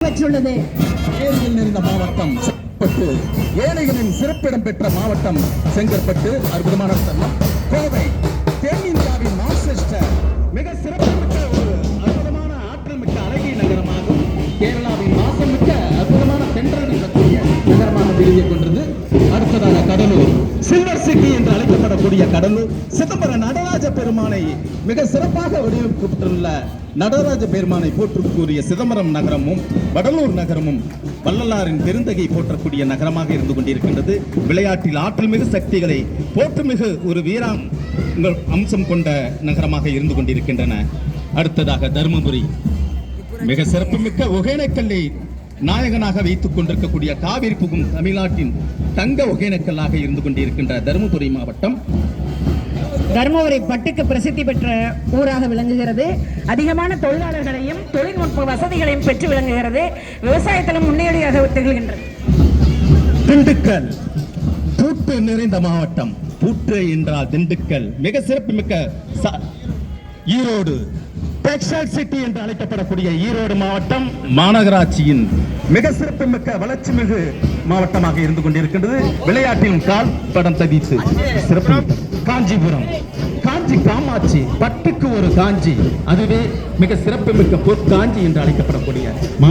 பெற்றுள்ளது. ஏரியில் நிறைந்த மாவட்டம் செங்கற்பட்டு, ஏழைகளின் சிறப்பிடம் பெற்ற மாவட்டம் செங்கற்பட்டு. அற்புதமான தருணம். கோவை தென்னிந்தியாவின் மான்செஸ்டர், மிக சிறப்புமிக்க ஒரு அற்புதமான ஆற்றல் மிக்க அழகிய நகரமாகும். கேரளாவின் வாசமிக்க அற்புதமான தென்றல் இருக்கக்கூடிய நகரமாக விளங்கிக் கொண்டது. அடுத்ததாக கடலூர், சில்வர் சிட்டி என்று அழைக்கப்படக்கூடிய கடலூர் சிதம்பர நடராஜ பெருமானை மிக சிறப்பாக வடிவமைக்கப்பட்டுள்ள நடராஜ பெருமானை போற்றக்கூடிய சிதம்பரம் நகரமும் வடலூர் நகரமும் வள்ளலாரின் பெருந்தகை போற்றக்கூடிய நகரமாக இருந்து கொண்டிருக்கின்றது. விளையாட்டில் ஆற்றல் மிகு சக்திகளை போற்றுமிகு ஒரு வீராங்கல் அம்சம் கொண்ட நகரமாக இருந்து கொண்டிருக்கின்றன. அடுத்ததாக தருமபுரி, மிக சிறப்புமிக்க ஒகேனக்கல்லை நாயகனாக வைத்துக் கொண்டிருக்கக்கூடிய காவிரி புகும் தமிழ்நாட்டின் தங்க ஒகேனக்கல்லாக இருந்து கொண்டிருக்கின்ற தருமபுரி மாவட்டம். தருமபுரி பட்டுக்கு பிரசித்தி பெற்ற ஊராக விளங்குகிறது. அதிகமான தொழிலாளர்களையும் தொழில்நுட்ப வசதிகளையும் பெற்று விளங்குகிறது. விவசாயத்திலும் முன்னேறியாக திகழ்கின்றது. திண்டுக்கல், பூட்டு நிறைந்த மாவட்டம். பூட்டு என்றால் திண்டுக்கல். மிக சிறப்புமிக்க ஈரோடு, டெக்ஸ்டைல் சிட்டி என்று அழைக்கப்படக்கூடிய ஈரோடு மாவட்டம் மாநகராட்சியின் மிக சிறப்புமிக்க வளர்ச்சி மிகு மாவட்டமாக இருந்து கொண்டிருக்கின்றது. விளையாட்டின் கால் படம் தவித்து சிறப்பு. காஞ்சிபுரம், காஞ்சி காமாட்சி, பட்டுக்கு ஒரு காஞ்சி, அதுவே மிக சிறப்புமிக்க பொற்காஞ்சி என்று அழைக்கப்படக்கூடிய